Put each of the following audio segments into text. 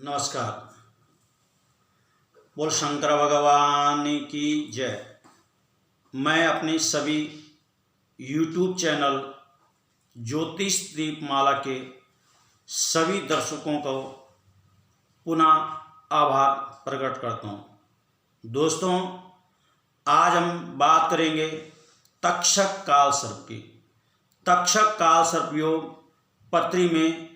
नमस्कार। बोल शंकर भगवान की जय। मैं अपनी सभी YouTube चैनल ज्योतिष दीपमाला के सभी दर्शकों को पुनः आभार प्रकट करता हूँ। दोस्तों, आज हम बात करेंगे तक्षक काल सर्प की। तक्षक काल सर्प योग पत्री में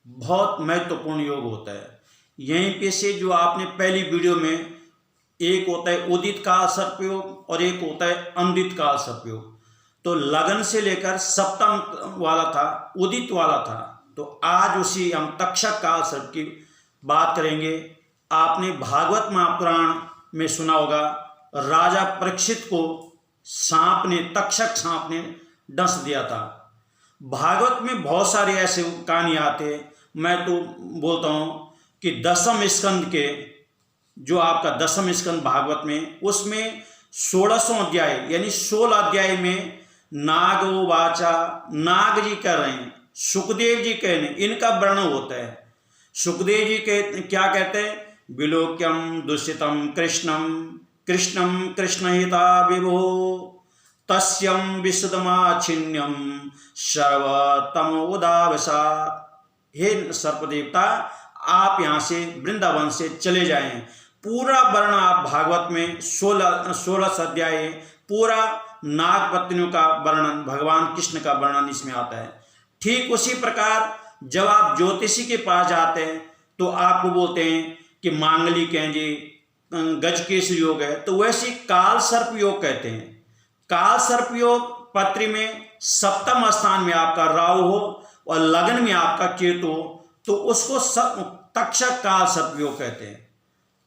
बहुत महत्वपूर्ण योग होता है। यहीं पे से जो आपने पहली वीडियो में, एक होता है उदित काल सर्प योग और एक होता है अनुदित काल सर्प योग। तो लगन से लेकर सप्तम वाला था, उदित वाला था। तो आज उसी हम तक्षक काल सर्प की बात करेंगे। आपने भागवत महापुराण में सुना होगा, राजा परीक्षित को सांप ने, तक्षक सांप ने डस दिया था। भागवत में बहुत सारे ऐसे कहानी आते हैं। मैं तो बोलता हूँ कि दसम स्कंद के, जो आपका दसम स्कंद भागवत में, उसमें 16वां अध्याय यानी 16 अध्याय में नागवाचा, नाग जी कह रहे हैं, सुखदेव जी कह रहे हैं, इनका वर्णन होता है। सुखदेव जी क्या कहते हैं? विलोक्यम दुष्यतम कृष्णम कृष्णम कृष्णहिता विभो तस्यम विशुद्धमाच्छिन्यम सर्वतम उदावसा। हे सर्पदेवता, आप यहाँ से वृंदावन से चले जाएं। पूरा वर्णन आप भागवत में 16 अध्याय पूरा नाग पत्नियों का वर्णन, भगवान कृष्ण का वर्णन इसमें आता है। ठीक उसी प्रकार जब आप ज्योतिषी के पास जाते हैं तो आपको बोलते हैं कि मांगलिक हैं जी, गजकेश योग है, तो वैसे काल सर्प योग कहते हैं। काल सर्प योग पत्री में सप्तम स्थान में आपका राहु हो और लगन में आपका केतु हो, तो उसको तक्षक काल सर्प योग कहते हैं।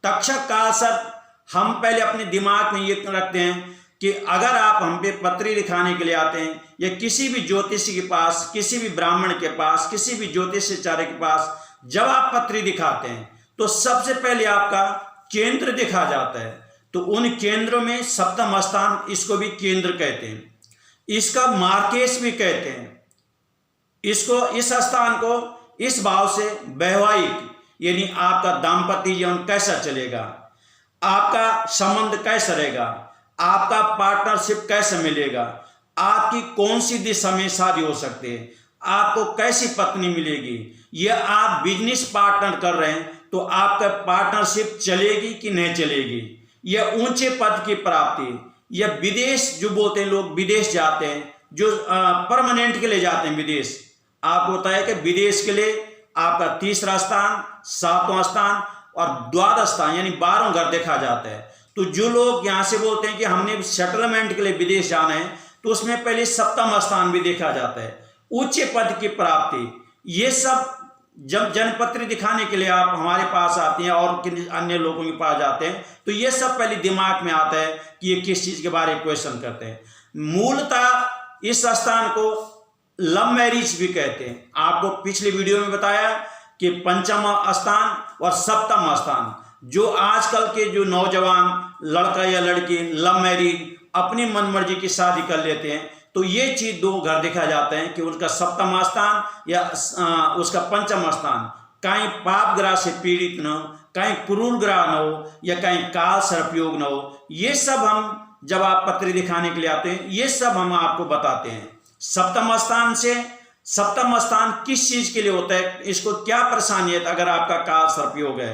तक्षक काल सर्प हम पहले अपने दिमाग में ये रखते हैं कि अगर आप हम पे पत्री दिखाने के लिए आते हैं या किसी भी ज्योतिषी के पास, किसी भी ब्राह्मण के पास, किसी भी ज्योतिषाचार्य के पास जब आप पत्री दिखाते हैं तो सबसे पहले आपका केंद्र दिखा जाता है। तो उन केंद्रों में सप्तम स्थान, इसको भी केंद्र कहते हैं, इसका मार्केश भी कहते हैं। इसको, इस स्थान को, इस भाव से वैवाहिक यानी आपका दाम्पत्य जीवन कैसा चलेगा, आपका संबंध कैसा रहेगा, आपका पार्टनरशिप कैसे मिलेगा, आपकी कौन सी दिशा में शादी हो सकती है, आपको कैसी पत्नी मिलेगी, या आप बिजनेस पार्टनर कर रहे हैं तो आपका पार्टनरशिप चलेगी कि नहीं चलेगी, या ऊंचे पद की प्राप्ति, या विदेश, जो बोलते हैं लोग विदेश जाते हैं, जो परमानेंट के लिए जाते हैं विदेश। आपको होता है कि विदेश के लिए आपका तीसरा स्थान, सातवां स्थान और द्वादश स्थान यानी 12वां घर देखा जाता है। तो जो लोग यहाँ से बोलते हैं कि हमने सेटलमेंट के लिए विदेश जाना है, तो उसमें पहले सप्तम स्थान भी देखा जाता है, उच्च पद की प्राप्ति। ये सब जब जनपत्री दिखाने के लिए आप हमारे पास आते हैं और किन अन्य लोगों के पास जाते हैं, तो ये सब पहले दिमाग में आता है कि ये किस चीज के बारे में क्वेश्चन करते हैं। मूलतः इस स्थान को लव मैरिज भी कहते हैं। आपको पिछली वीडियो में बताया कि पंचम स्थान और सप्तम स्थान, जो आजकल के जो नौजवान लड़का या लड़की लव मैरिज अपनी मनमर्जी की शादी कर लेते हैं, तो ये चीज दो घर देखा जाते हैं कि उनका सप्तम स्थान या उसका पंचम स्थान कहीं पाप ग्रह से पीड़ित न हो, कहीं क्रूर ग्रह न हो, या कहीं काल सर्प योग न हो। ये सब हम जब आप पत्री दिखाने के लिए आते हैं, ये सब हम आपको बताते हैं। सप्तम स्थान से, सप्तम स्थान किस चीज के लिए होता है, इसको क्या परेशानी है अगर आपका काल सर्प योग है,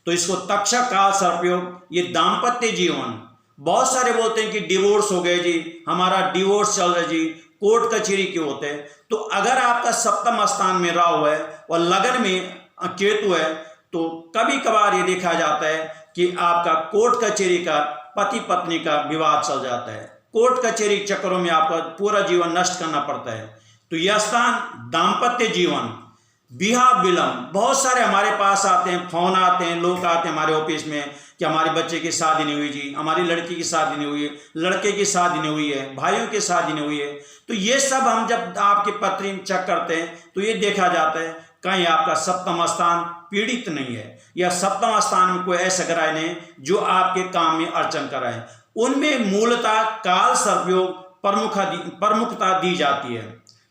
तो इसको तक्षक काल सर्प योग, ये दाम्पत्य जीवन। बहुत सारे बोलते हैं कि डिवोर्स हो गए जी, हमारा डिवोर्स चल रहा है जी, कोर्ट कचहरी के होते हैं। तो अगर आपका सप्तम स्थान में राहु है और लगन में केतु है, तो कभी कभार ये देखा जाता है कि आपका कोर्ट कचहरी का, पति पत्नी का विवाद चल जाता है, कोर्ट कचहरी चक्करों में आपका पूरा जीवन नष्ट करना पड़ता है। तो यह स्थान दाम्पत्य जीवन, विवाह विलंब। बहुत सारे हमारे पास आते हैं, फोन आते हैं, लोग आते हैं हमारे ऑफिस में कि हमारे बच्चे की शादी नहीं हुई जी, हमारी लड़की की शादी नहीं हुई है, लड़के की शादी नहीं हुई है, भाइयों की शादी नहीं हुई है। तो ये सब हम जब आपकी पत्री चेक करते हैं तो ये देखा जाता है कहीं आपका सप्तम स्थान पीड़ित नहीं है, या सप्तम स्थान में कोई ऐसा ग्रह नहीं जो आपके काम में अड़चन कराए। उनमें मूलतः काल सर्प योग प्रमुखता दी जाती है।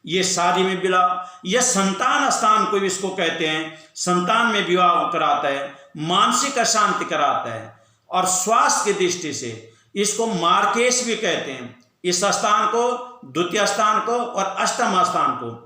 ये शादी में विवाह, यह संतान स्थान को भी इसको कहते हैं, संतान में विवाह कराता है, मानसिक अशांति कराता है। और स्वास्थ्य की दृष्टि से इसको मार्केश भी कहते हैं, इस स्थान को, द्वितीय स्थान को और अष्टम स्थान को।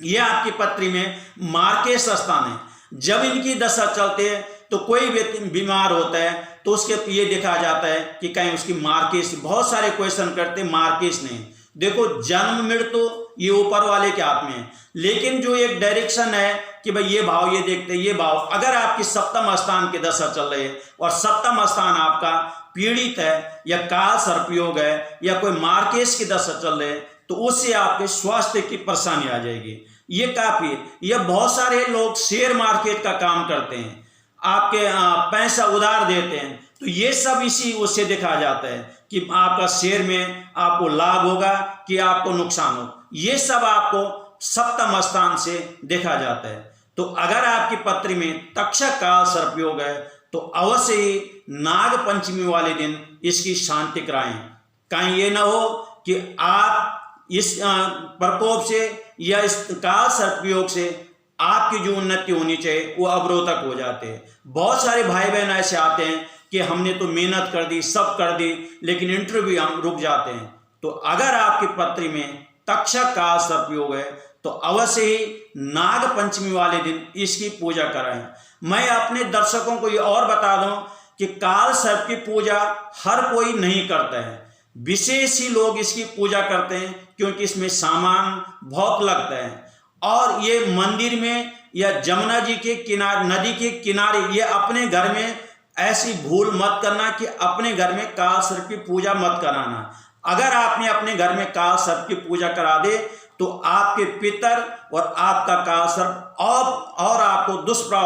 यह आपकी पत्री में मार्केश स्थान है। जब इनकी दशा चलते हैं तो कोई व्यक्ति बीमार होता है तो उसके ये देखा जाता है कि कहीं उसकी मार्केश, बहुत सारे क्वेश्चन करते मार्केश नहीं। देखो जन्म मृत्यु ये ऊपर वाले के हाथ में है, लेकिन जो एक डायरेक्शन है कि भाई ये भाव, ये देखते ये भाव, अगर आपकी सप्तम स्थान की दशा चल रही है और सप्तम स्थान आपका पीड़ित है या काल सर्पयोग है या कोई मार्केश की दशा चल रही है तो उससे आपके स्वास्थ्य की परेशानी आ जाएगी। ये काफी है। ये बहुत सारे लोग शेयर मार्केट का काम करते हैं, आपके पैसा उधार देते हैं, तो ये सब इसी उससे देखा जाता है कि आपका शेयर में आपको लाभ होगा कि आपको नुकसान हो। ये सब आपको सप्तम स्थान से देखा जाता है। तो अगर आपकी पत्री में तक्षक काल सर्पयोग है तो अवश्य ही नाग पंचमी वाले दिन इसकी शांति कराएं। कहीं ये ना हो कि आप इस प्रकोप से या इस काल सर्पयोग से आपकी जो उन्नति होनी चाहिए वो अवरोधक हो जाते हैं। बहुत सारे भाई बहन ऐसे आते हैं कि हमने तो मेहनत कर दी, सब कर दी, लेकिन इंटरव्यू हम रुक जाते हैं। तो अगर आपकी पत्री में तक्षक काल सर्पयोग है तो अवश्य ही नाग पंचमी वाले दिन इसकी पूजा कराएं। मैं अपने दर्शकों को ये और बता दूं कि काल सर्प की पूजा हर कोई नहीं करता है, विशेष ही लोग इसकी पूजा करते हैं क्योंकि इसमें सामान बहुत लगता है। और ये मंदिर में या जमुना जी के किनारे, नदी के किनारे, ये अपने घर में ऐसी भूल मत करना कि अपने घर में काल सर्प की पूजा मत कराना। अगर आपने अपने घर में काल सर्प की पूजा करा दे तो आपके पितर और आपका काल सर्प और आपको दुष्प्रभाव